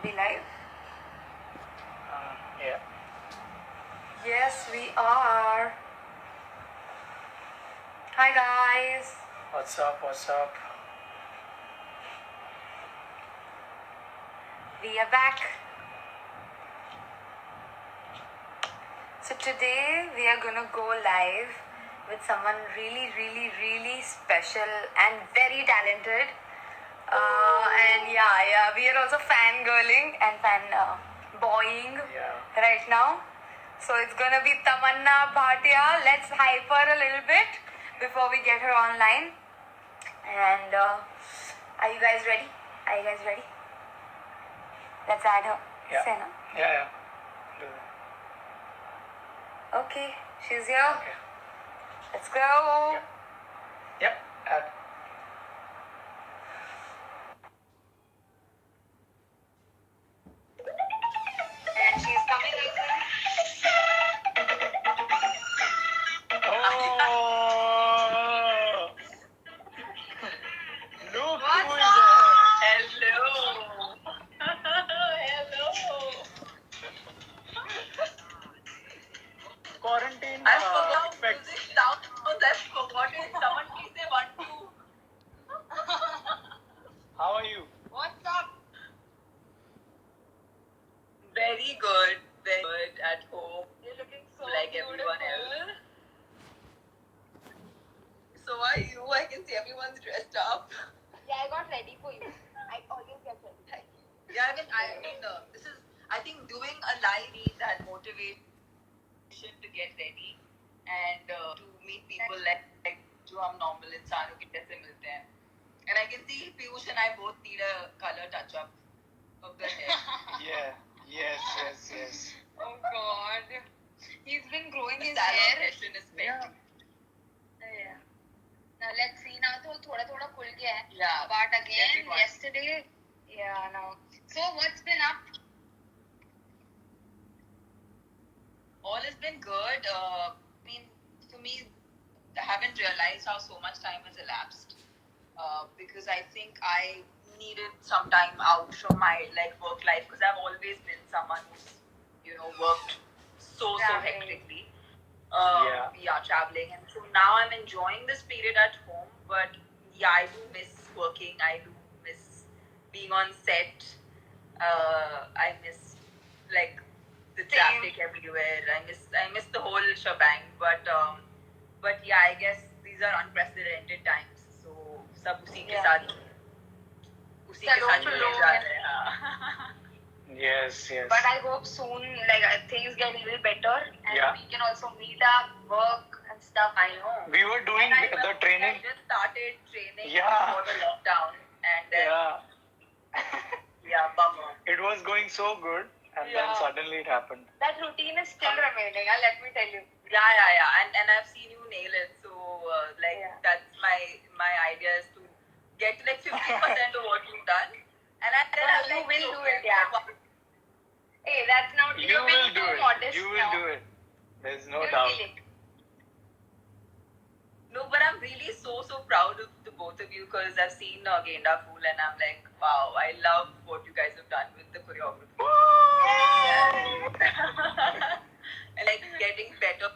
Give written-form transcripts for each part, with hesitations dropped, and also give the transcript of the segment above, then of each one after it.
we live? Yeah. Yes, we are. Hi guys. What's up? What's up? We are back. So today we are gonna go live with someone really special and very talented. And yeah, we are also fangirling and boying right now. So it's gonna be Tamanna Bhatia. Let's hype her a little bit before we get her online. And are you guys ready? Let's add her. Yeah. Say no? Yeah. Okay, she's here. Okay. Let's go. Yep. Add. And she's coming in. Oh! Look What's who is up? there. Hello. Quarantine. I forgot effects. music sound. I forgot it. Someone please say 1, 2. How are you? What's up? Very good. Very good at home. You're looking so Like beautiful. everyone else. So are you. I can see everyone's dressed up. Yeah, I got ready for you. I always get ready. Yeah, this is, I think doing a live needs that motivation to get ready and to meet people like जो हम normal इंसानों के जैसे मिलते हैं. And I can see Piyush and I both need a color touch up of the hair. Yeah. Yes. Oh God. He's been growing The his salon hair. session is pending. Yeah. Now let's see. Now तो थोड़ा खुल गया है. Yeah. But again, Everyone. yesterday. Yeah. No. So what's been up? All has been good. For me, I haven't realized how so much time has elapsed. Because I think I needed some time out from my work life because I've always been someone who's worked so Traveling. hectically. Yeah. Traveling, and so now I'm enjoying this period at home. But yeah, I do miss working. I do miss being on set. I miss the traffic everywhere. I miss the whole shebang. But yeah, I guess these are unprecedented times. So सब उसी के साथ चलो चले जा रहे हैं. हाँ. Yes. But I hope soon, things get a little better, and Yeah. we can also meet up, work, and stuff. I know. We were doing And I the remember training. I just started training Yeah. before the lockdown, and then bummer. It was going so good, and then suddenly it happened. That routine is still remaining. Let me tell you. Yeah. And I've seen you nail it. So that's my idea is to get to 50% of what you've done. And I said, You will do it, yeah. Hey, that's not. You You're will being do too it. modest You will now. do it. There's no You'll doubt. feel it. No, but I'm really so proud of the both of you because I've seen Gainda Fool and I'm like, wow, I love what you guys have done with the choreography. And getting better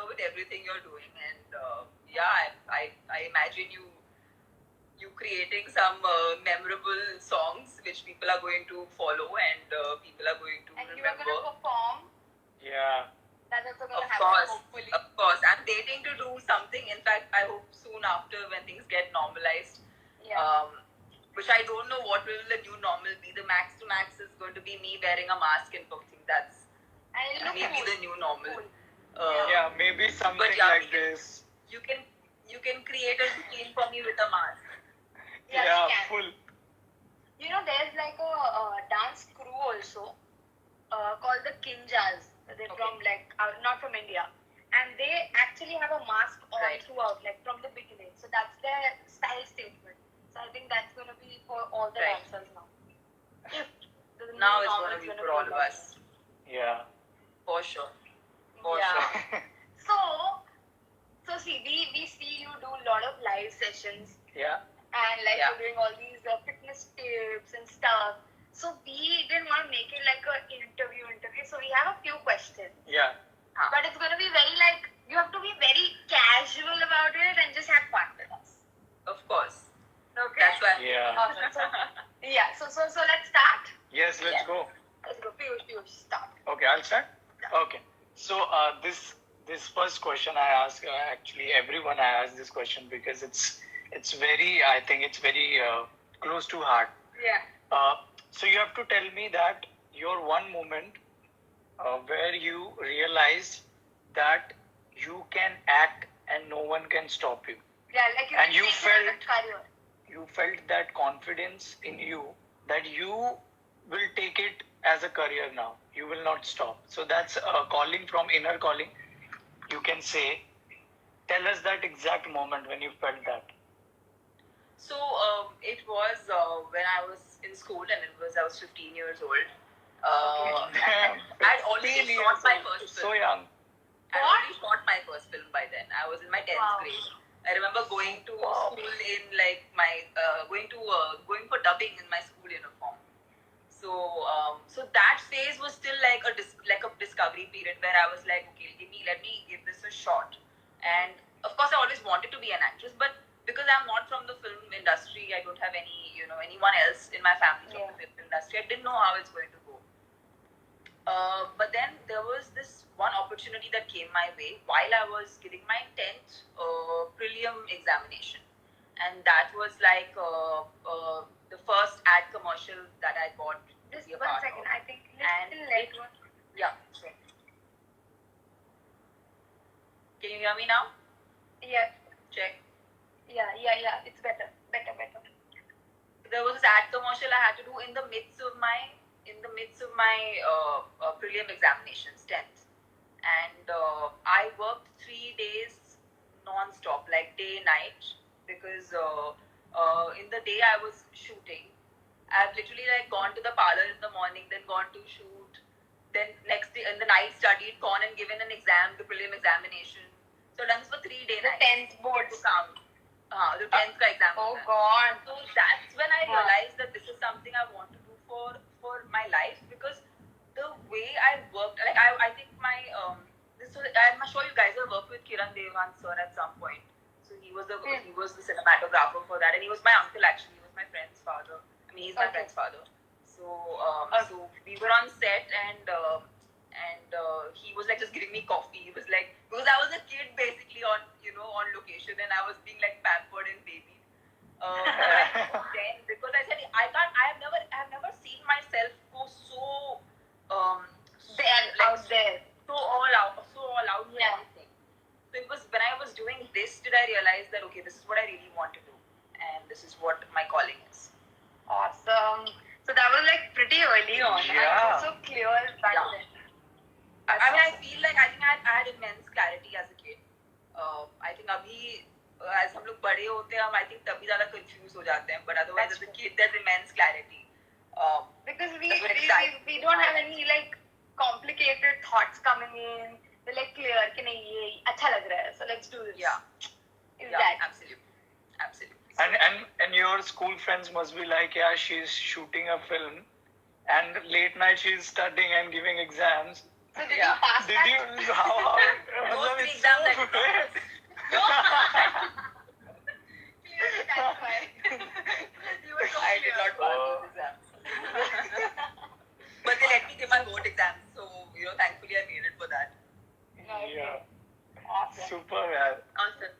with everything you're doing. And I imagine you creating some memorable songs which people are going to follow and people are going to And you are remember. going to perform. Yeah. That's also going to Of happen, hopefully. course. I'm dating to do something. In fact, I hope soon after when things get normalized. Yeah. Which I don't know what will the new normal be. The max to max is going to be me wearing a mask and posting. That's And it looks maybe cool. the new normal. Cool. Yeah, maybe something But yeah, like this. You can create a routine for me with a mask. Yes, Yeah, we can. full. There's a dance crew also called the Kinjas. They're from not from India, and they actually have a mask on throughout, from the beginning. So that's their style statement. So I think that's going to be for all the dancers now. Now it's going to be for all of us. Yeah. For sure. So see, we see you do a lot of live sessions. Yeah. And you're doing all these fitness tips and stuff. So we didn't want to make it like an interview. So we have a few questions. Yeah. But it's going to be very like, you have to be very casual about it and just have fun with us. Of course. Okay? That's why. Yeah. Awesome. So let's start. Yes, let's Yeah. go. Let's go. Piyush, start. Okay, I'll start. Okay. So this first question I ask actually everyone I ask this question because it's very I think it's very close to heart. Yeah. So you have to tell me that your one moment where you realized that you can act and no one can stop you. Yeah, like you And can you take it as a felt- career. You felt that confidence in you that you will take it as a career now. You will not stop. So that's a calling from inner calling. You can say, tell us that exact moment when you felt that. So it was when I was in school, and I was 15 years old. Damn. I'd already 15 shot years my old. first So film. young. I'd already shot my first film by then. I was in my 10th Wow. grade. I remember going to Wow. school in like my going for dubbing in my school uniform. So that phase was still like a discovery period where I was like, okay, let me give this a shot. And of course, I always wanted to be an actress, but because I'm not from the film industry, I don't have anyone else in my family from the film industry. I didn't know how it's going to go. But then there was this one opportunity that came my way while I was giving my 10th prelim examination. And that was like the first ad commercial that I got. Just 1 second, I think little network. Yeah, sure. Can you hear me now? Yeah, Check. yeah, it's better. There was this ad commercial I had to do in the midst of my prelim examinations, 10th, and I worked 3 days non-stop, like day night, because in the day I was shooting. I've literally like gone to the parlor in the morning, then gone to shoot, then next day in the night studied, gone and given an exam, the prelim examination. So done this for 3 days. The 10th board. To count. The 10th ka exam. Oh hota hai. God. So that's when I realized that this is something I want to do for my life, because the way I worked, like I think my I'm sure you guys have worked with Kiran Devan sir at some point. So he was the cinematographer for that, and he was my uncle actually. He was my friend's father. I mean, he's my friend's father. So so we were on set, and he was like just giving me coffee. He was like, because I was a kid basically on location, and I was being like pampered and babied. Then because I said I have never seen myself go so Out there. so all out for everything. So it was when I was doing this did I realize that okay, this is what I really want to do, and this is what my calling is. Awesome. So that was like pretty early on. Yeah. I was so clear back then. I mean, I feel like I had immense clarity as a kid. I think अभी as हम लोग बड़े होते हैं, I think तभी ज़्यादा confused हो जाते हैं. But otherwise, as a kid, there's immense clarity. Because That's very exciting. we don't have any like complicated thoughts coming in. We're like clear कि नहीं ये अच्छा लग रहा है. So let's do this. Yeah. Is Yeah, that? absolutely. And your school friends must be like, yeah, she's shooting a film, and late night she's studying and giving exams. So did you pass Did that? you? How? Most it's exam that so you pass. That's why. You were so I did not pass those exams. But they let me give my board exams, so thankfully I made it for that. Yeah. Awesome. Super, man. Awesome.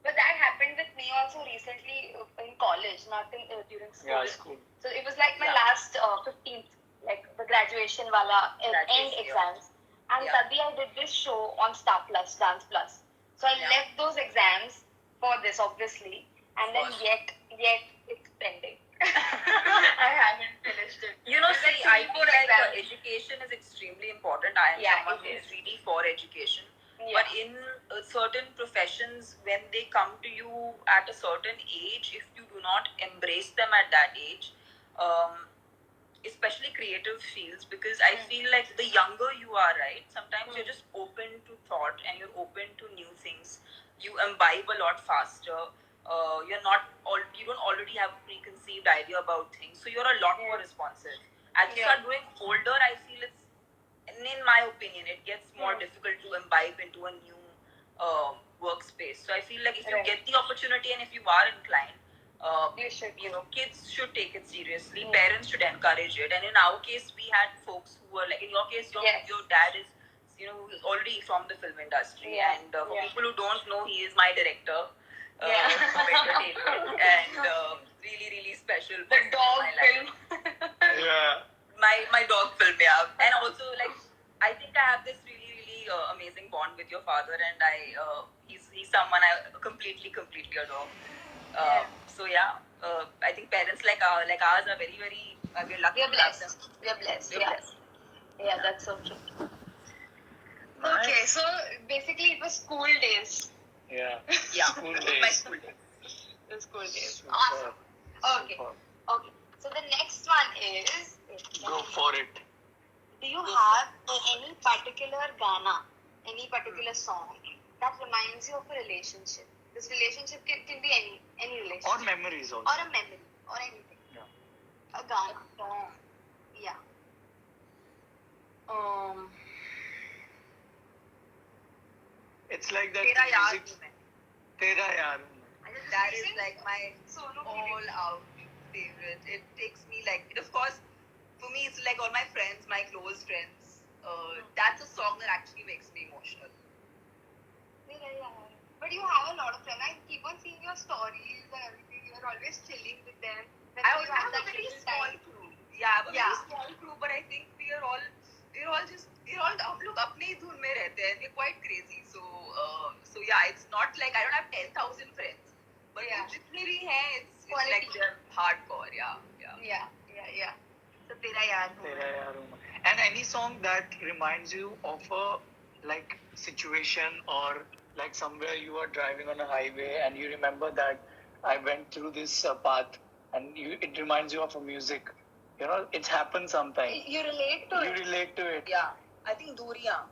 But that happened with me also recently in college, not during school. Yeah, school. So it was like my Yeah. last 15th, like the graduation wala end Graduation, exams. And Yeah. Tadhi I did this show on Star Plus, Dance Plus. So I Yeah. left those exams for this, obviously. And then course. yet it's pending. I haven't finished it. It's like I 3, feel 4 like exams. education is extremely important. I am Yeah, someone it who is is. really for education. Yeah. But in certain professions, when they come to you at a certain age, if you do not embrace them at that age, especially creative fields, because I feel like the younger you are, right, sometimes you're just open to thought and you're open to new things. You imbibe a lot faster. you're not all you don't already have a preconceived idea about things, so you're a lot more responsive. As you start growing older, I feel it's, in my opinion, it gets more difficult to imbibe into a new workspace. So I feel like if you get the opportunity and if you are inclined, kids should take it seriously. Parents should encourage it. And in our case, we had folks who were like, in your case, your dad is, who's already from the film industry. And for people who don't know, he is my director. Of entertainment and really, really special. The dog film. Yeah. My dog film, yeah. And also, like, I think I have this really, really amazing bond with your father, and he's someone I completely adore. So yeah, I think parents like ours are very, very we're lucky. We are blessed. We are blessed. We're Yeah. blessed. Yeah, that's so true. Nice. Okay, so basically it was school days. Yeah. Yeah. School My days. school days. The school days. Superb. Awesome. Okay. Superb. Okay. So the next one is. Go for it. Do you have any particular Gana, any particular song that reminds you of a relationship? This relationship can be any relationship. Or memories also. Or a memory. Or anything. Yeah. A Gana song. Yeah. It's like that Tera Yaar music. Hu Main. Tera Yaar Hu Main. That is like my Solo all out favorite. It takes me like, of course, for me it's like all my friends, my close friends. That's a song that actually makes me emotional. But you have a lot of friends. I keep on seeing your stories and everything. You're always chilling with them. I have a very small crew. Yeah, I have a very Yeah. small crew, but I think we're all हम लोग अपने ही धुन में रहते हैं. We're quite crazy. So yeah, it's not like I don't have 10,000 friends, but Yeah. जितने भी हैं, it's like Quality. they're hardcore. Yeah. Yeah. So Tera Yaar Hu Tera Main. Yaar Hu Main. And any song that reminds you of a like situation, or like somewhere you are driving on a highway and you remember that I went through this path, and it reminds you of a music. It's happened sometime. You relate to You it. relate to it. Yeah, I think Duriyan.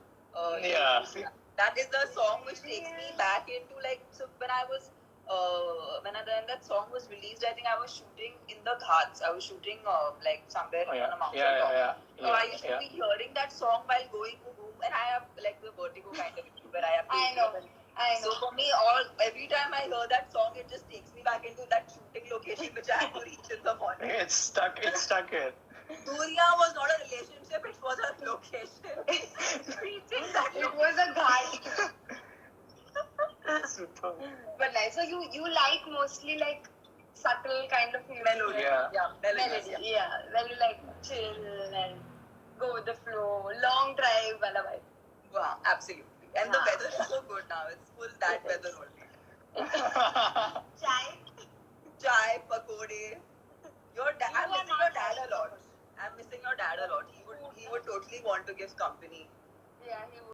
Yeah. That is the song which takes me back into like, so when I was when that song was released, I think I was shooting in the Ghats. I was shooting like somewhere Oh, yeah. on a mountain Yeah, top. yeah, yeah. So I used to be hearing that song while going home, and I have like the vertigo kind of issue where I have to. I know. So for me, every time I hear that song, it just takes me back into that shooting location which I have to reach in the morning. It's stuck here. Duriyan was not a relationship; it was a location. Reaching that It was a ghat. Super. But nice. So you like mostly like subtle kind of music. Melody. Yeah. Melody. Melody. Yeah. Very like chill and go with the flow. Long drive, wala vibe. Wow, absolutely. And the Yeah. weather is so good now. It's full that weather only. Chai. Chai, pakode. I'm You are missing not your dad chai a lot. I'm missing your dad a lot. He would totally want to give company. Yeah, he